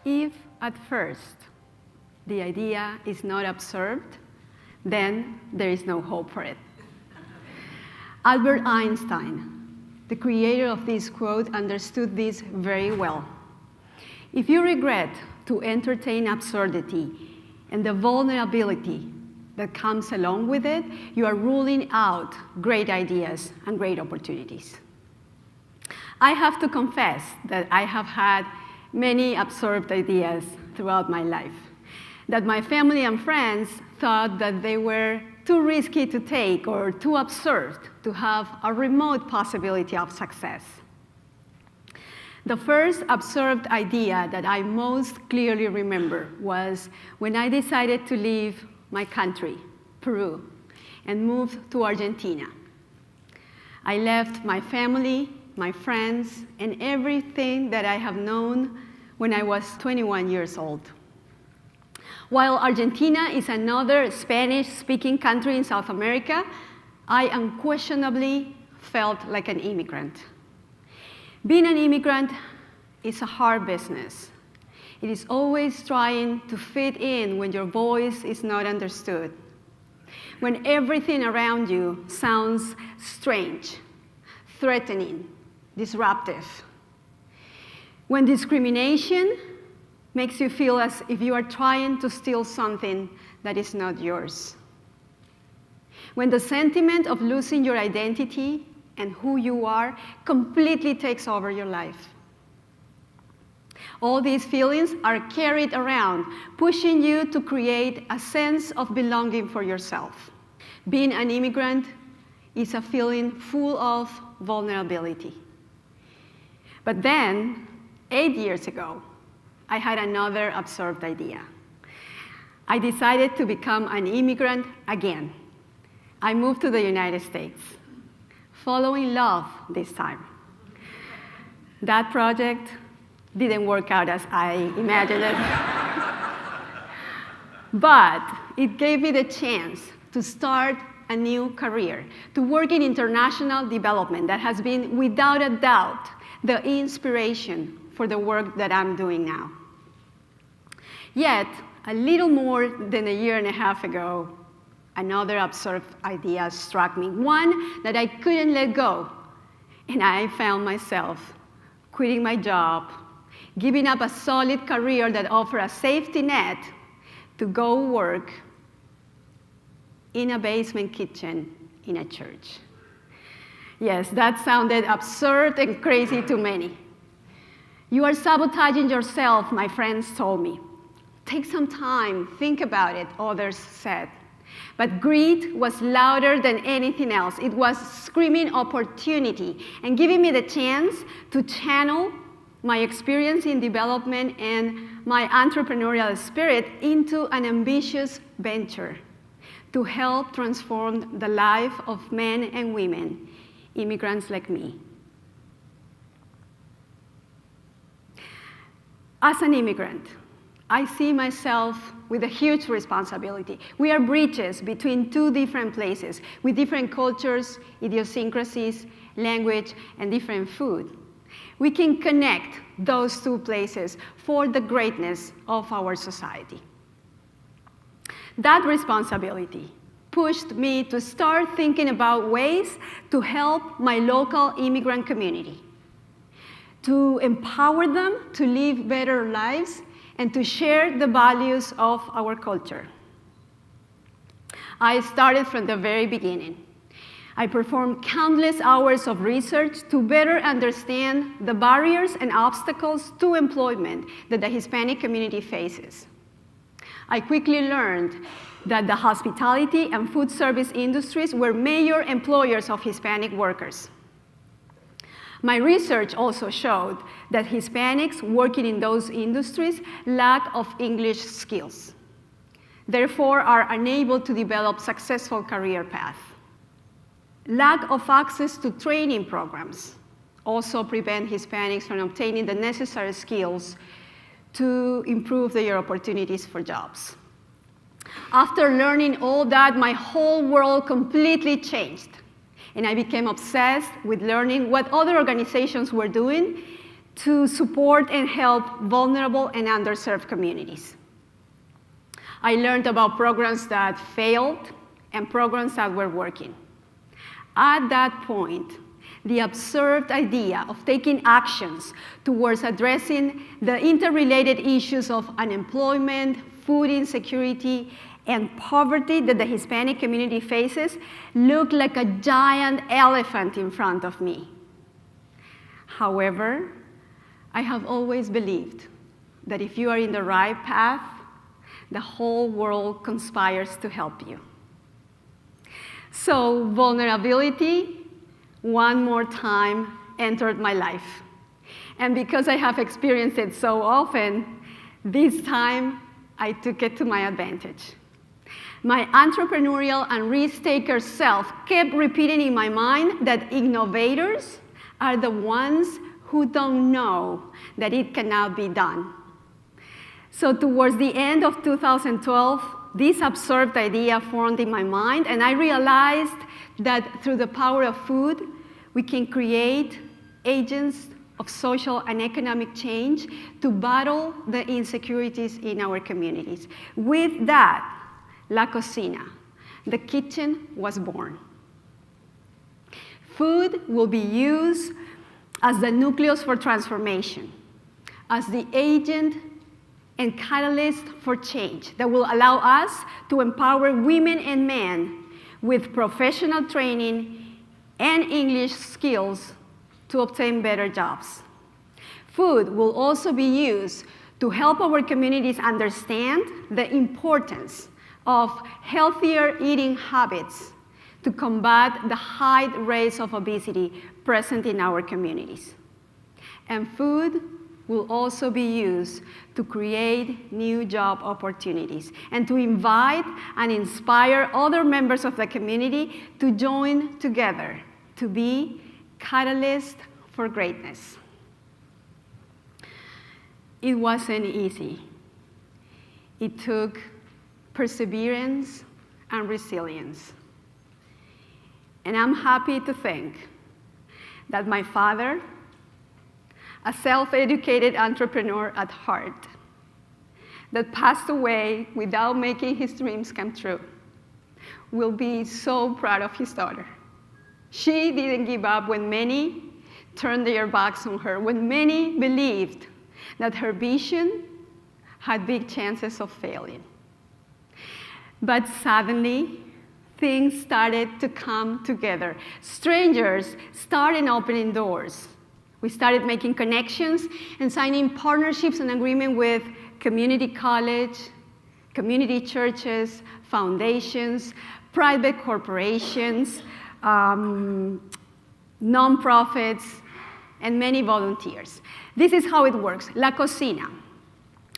If at first the idea is not observed, then there is no hope for it. Albert Einstein, the creator of this quote, understood this very well. If you regret to entertain absurdity and the vulnerability that comes along with it, you are ruling out great ideas and great opportunities. I have to confess that I have had many absurd ideas throughout my life, that my family and friends thought that they were too risky to take or too absurd to have a remote possibility of success. The first absurd idea that I most clearly remember was when I decided to leave my country, Peru, and move to Argentina. I left my family, my friends, and everything that I have known when I was 21 years old. While Argentina is another Spanish-speaking country in South America, I unquestionably felt like an immigrant. Being an immigrant is a hard business. It is always trying to fit in when your voice is not understood, when everything around you sounds strange, threatening, disruptive, when discrimination makes you feel as if you are trying to steal something that is not yours, when the sentiment of losing your identity and who you are completely takes over your life. All these feelings are carried around, pushing you to create a sense of belonging for yourself. Being an immigrant is a feeling full of vulnerability. But then, 8 years ago, I had another absurd idea. I decided to become an immigrant again. I moved to the United States, following love this time. That project didn't work out as I imagined it. But it gave me the chance to start a new career, to work in international development that has been, without a doubt, the inspiration for the work that I'm doing now. Yet, a little more than a year and a half ago, another absurd idea struck me, one that I couldn't let go. And I found myself quitting my job, giving up a solid career that offered a safety net to go work in a basement kitchen in a church. Yes, that sounded absurd and crazy to many. You are sabotaging yourself, my friends told me. Take some time, think about it, others said. But greed was louder than anything else. It was screaming opportunity and giving me the chance to channel my experience in development and my entrepreneurial spirit into an ambitious venture to help transform the life of men and women, immigrants like me. As an immigrant, I see myself with a huge responsibility. We are bridges between two different places with different cultures, idiosyncrasies, language, and different food. We can connect those two places for the greatness of our society. That responsibility pushed me to start thinking about ways to help my local immigrant community, to empower them to live better lives and to share the values of our culture. I started from the very beginning. I performed countless hours of research to better understand the barriers and obstacles to employment that the Hispanic community faces. I quickly learned that the hospitality and food service industries were major employers of Hispanic workers. My research also showed that Hispanics working in those industries lack of English skills, therefore are unable to develop successful career paths. Lack of access to training programs also prevent Hispanics from obtaining the necessary skills to improve their opportunities for jobs. After learning all that, my whole world completely changed, and I became obsessed with learning what other organizations were doing to support and help vulnerable and underserved communities. I learned about programs that failed and programs that were working. At that point, the absurd idea of taking actions towards addressing the interrelated issues of unemployment, food insecurity, and poverty that the Hispanic community faces looked like a giant elephant in front of me. However, I have always believed that if you are in the right path, the whole world conspires to help you. So vulnerability, one more time, entered my life. And because I have experienced it so often, this time I took it to my advantage. My entrepreneurial and risk-taker self kept repeating in my mind that innovators are the ones who don't know that it cannot be done. So towards the end of 2012, this absurd idea formed in my mind, and I realized that through the power of food, we can create agents of social and economic change to battle the insecurities in our communities. With that, La Cocina, the kitchen, was born. Food will be used as the nucleus for transformation, as the agent and catalyst for change that will allow us to empower women and men with professional training and English skills to obtain better jobs. Food will also be used to help our communities understand the importance of healthier eating habits to combat the high rates of obesity present in our communities. And food will also be used to create new job opportunities and to invite and inspire other members of the community to join together to be catalysts for greatness. It wasn't easy. It took perseverance and resilience. And I'm happy to think that my father, a self-educated entrepreneur at heart, that passed away without making his dreams come true, will be so proud of his daughter. She didn't give up when many turned their backs on her, when many believed that her vision had big chances of failing. But suddenly, things started to come together. Strangers started opening doors. We started making connections and signing partnerships and agreement with community college, community churches, foundations, private corporations, nonprofits, and many volunteers. This is how it works. La Cocina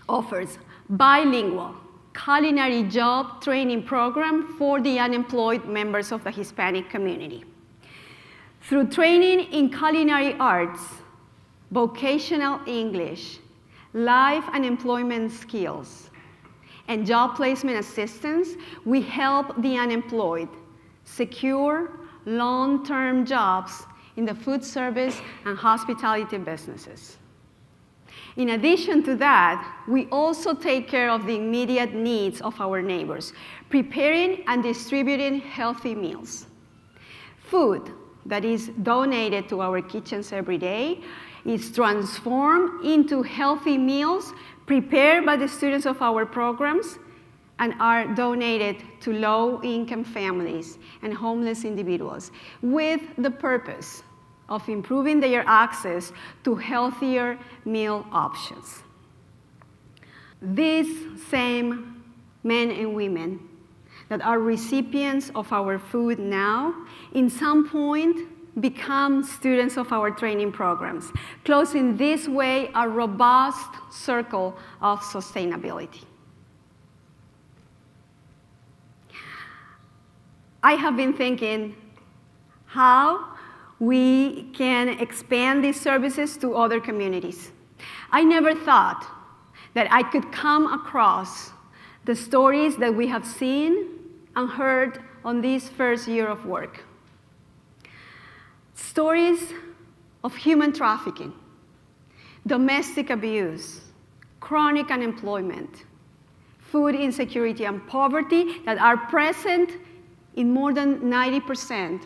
offers bilingual culinary job training program for the unemployed members of the Hispanic community. Through training in culinary arts, vocational English, life and employment skills, and job placement assistance, we help the unemployed secure long-term jobs in the food service and hospitality businesses. In addition to that, we also take care of the immediate needs of our neighbors, preparing and distributing healthy meals. Food that is donated to our kitchens every day is transformed into healthy meals prepared by the students of our programs and are donated to low-income families and homeless individuals with the purpose of improving their access to healthier meal options. These same men and women that are recipients of our food now, in some point, become students of our training programs, closing this way a robust circle of sustainability. I have been thinking how we can expand these services to other communities. I never thought that I could come across the stories that we have seen and heard on this first year of work. Stories of human trafficking, domestic abuse, chronic unemployment, food insecurity, and poverty that are present in more than 90%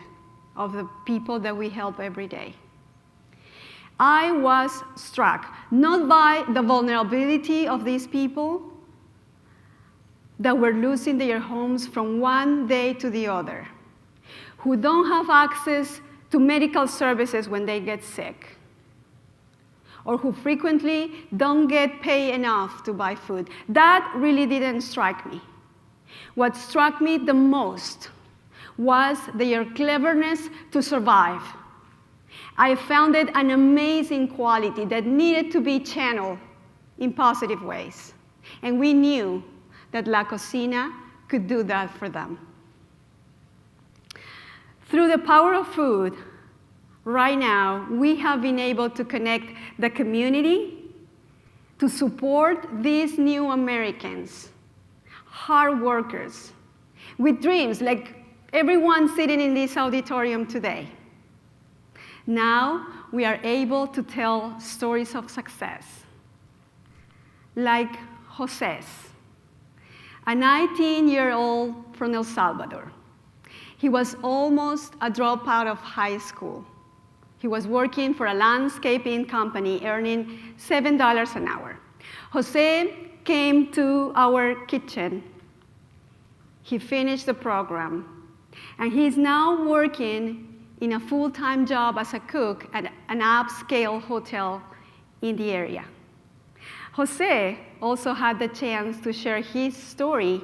of the people that we help every day. I was struck not by the vulnerability of these people that were losing their homes from one day to the other, who don't have access to medical services when they get sick, or who frequently don't get paid enough to buy food. That really didn't strike me. What struck me the most was their cleverness to survive. I found it an amazing quality that needed to be channeled in positive ways. And we knew that La Cocina could do that for them. Through the power of food, right now, we have been able to connect the community to support these new Americans, hard workers, with dreams like everyone sitting in this auditorium today. Now, we are able to tell stories of success, like José's, a 19-year-old from El Salvador. He was almost a dropout of high school. He was working for a landscaping company, earning $7 an hour. José came to our kitchen. He finished the program, and he's now working in a full-time job as a cook at an upscale hotel in the area. José also had the chance to share his story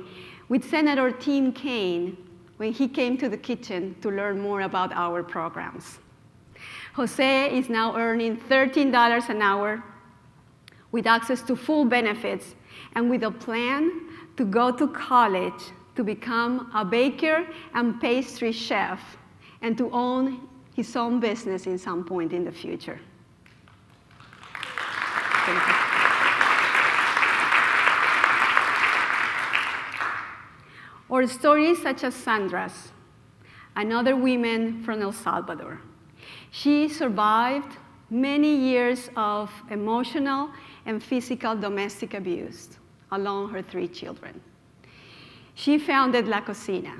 with Senator Tim Kaine when he came to the kitchen to learn more about our programs. José is now earning $13 an hour with access to full benefits and with a plan to go to college to become a baker and pastry chef and to own his own business in some point in the future. Thank you. Or stories such as Sandra's, another woman from El Salvador. She survived many years of emotional and physical domestic abuse along her 3 children. She founded La Cocina.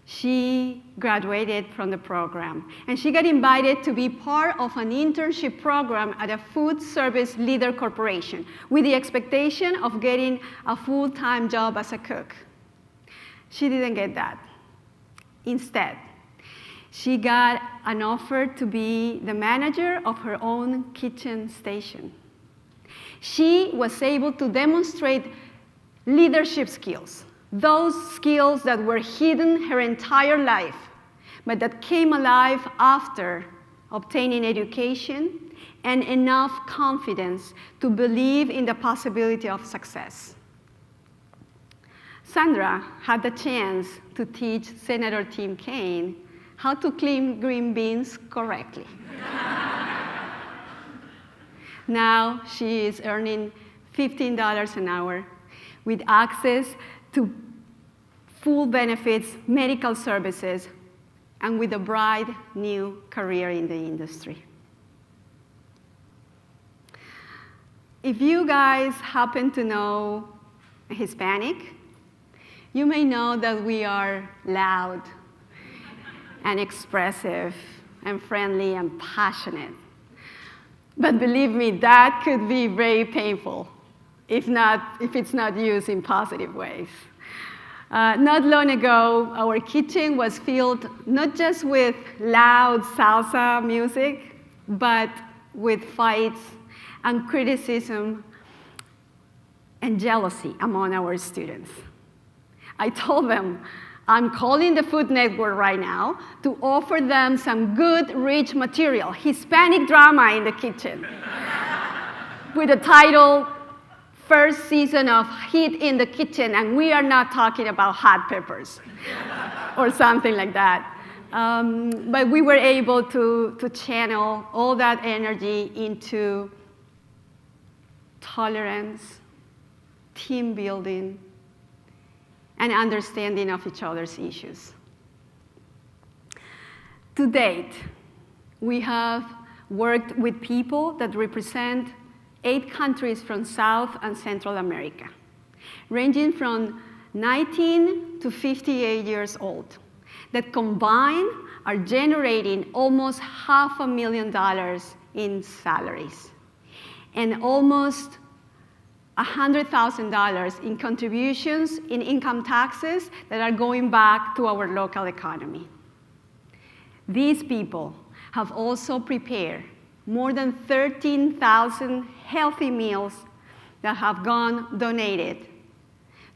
She graduated from the program, and she got invited to be part of an internship program at a food service leader corporation with the expectation of getting a full-time job as a cook. She didn't get that. Instead, she got an offer to be the manager of her own kitchen station. She was able to demonstrate leadership skills, those skills that were hidden her entire life, but that came alive after obtaining education and enough confidence to believe in the possibility of success. Sandra had the chance to teach Senator Tim Kaine how to clean green beans correctly. Now she is earning $15 an hour with access to full benefits, medical services, and with a bright new career in the industry. If you guys happen to know Hispanic, you may know that we are loud and expressive and friendly and passionate. But believe me, that could be very painful if it's not used in positive ways. Not long ago, our kitchen was filled not just with loud salsa music, but with fights and criticism and jealousy among our students. I told them, I'm calling the Food Network right now to offer them some good, rich material, Hispanic drama in the kitchen, with the title, First Season of Heat in the Kitchen, and we are not talking about hot peppers, or something like that. But we were able to channel all that energy into tolerance, team building, and understanding of each other's issues. To date, we have worked with people that represent 8 countries from South and Central America, ranging from 19 to 58 years old, that combined are generating almost $500,000 in salaries and almost $100,000 in contributions in income taxes that are going back to our local economy. These people have also prepared more than 13,000 healthy meals that have gone donated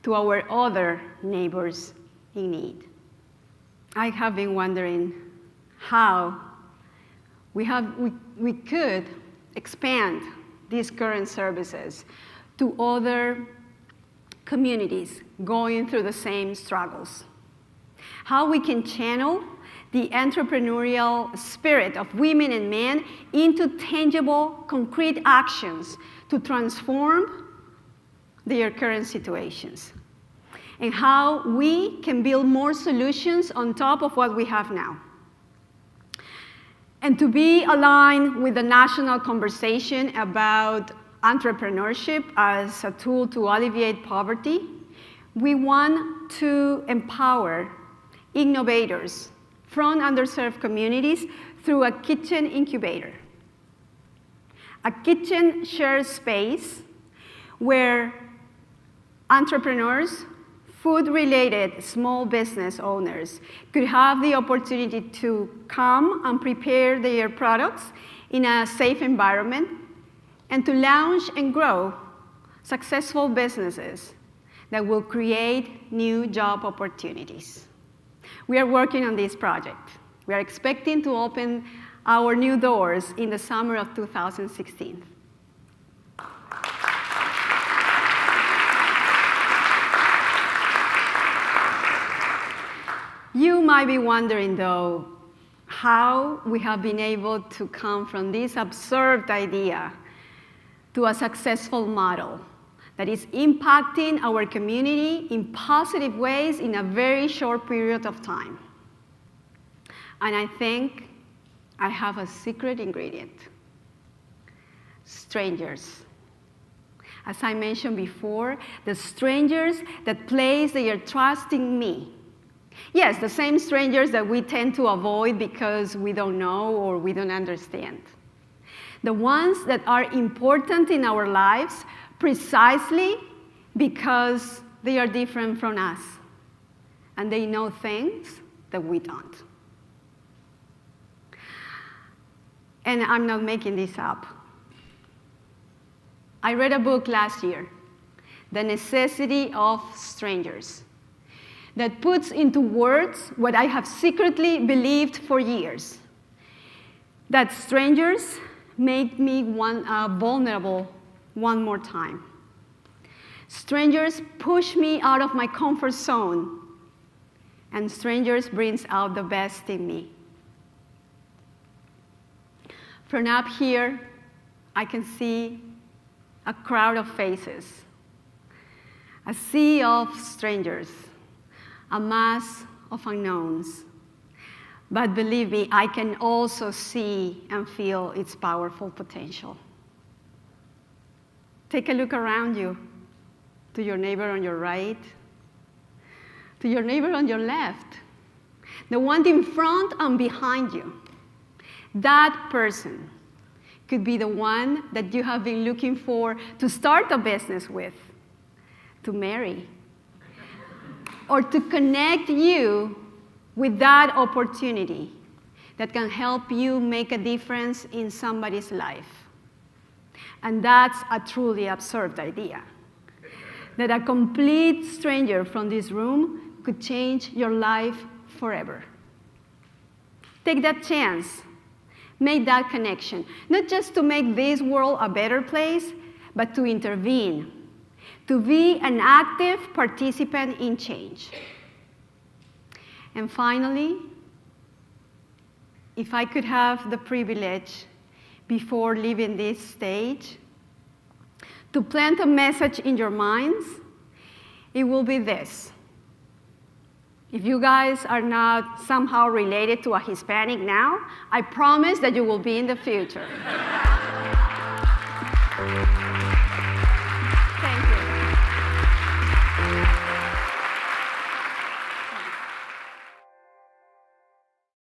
to our other neighbors in need. I have been wondering how we could expand these current services to other communities going through the same struggles. How we can channel the entrepreneurial spirit of women and men into tangible, concrete actions to transform their current situations. And how we can build more solutions on top of what we have now. And to be aligned with the national conversation about entrepreneurship as a tool to alleviate poverty, we want to empower innovators from underserved communities through a kitchen incubator. A kitchen shared space where entrepreneurs, food-related small business owners could have the opportunity to come and prepare their products in a safe environment and to launch and grow successful businesses that will create new job opportunities. We are working on this project. We are expecting to open our new doors in the summer of 2016. You might be wondering, though, how we have been able to come from this absurd idea to a successful model that is impacting our community in positive ways in a very short period of time. And I think I have a secret ingredient: strangers. As I mentioned before, the strangers that place their trust in me. Yes, the same strangers that we tend to avoid because we don't know or we don't understand. The ones that are important in our lives precisely because they are different from us and they know things that we don't. And I'm not making this up. I read a book last year, The Necessity of Strangers, that puts into words what I have secretly believed for years, that strangers make me vulnerable one more time. Strangers push me out of my comfort zone, and strangers brings out the best in me. From up here, I can see a crowd of faces, a sea of strangers, a mass of unknowns. But believe me, I can also see and feel its powerful potential. Take a look around you, to your neighbor on your right, to your neighbor on your left, the one in front and behind you. That person could be the one that you have been looking for to start a business with, to marry, or to connect you with that opportunity that can help you make a difference in somebody's life. And that's a truly absurd idea, that a complete stranger from this room could change your life forever. Take that chance. Make that connection, not just to make this world a better place, but to intervene, to be an active participant in change. And finally, if I could have the privilege before leaving this stage to plant a message in your minds, it will be this. If you guys are not somehow related to a Hispanic now, I promise that you will be in the future.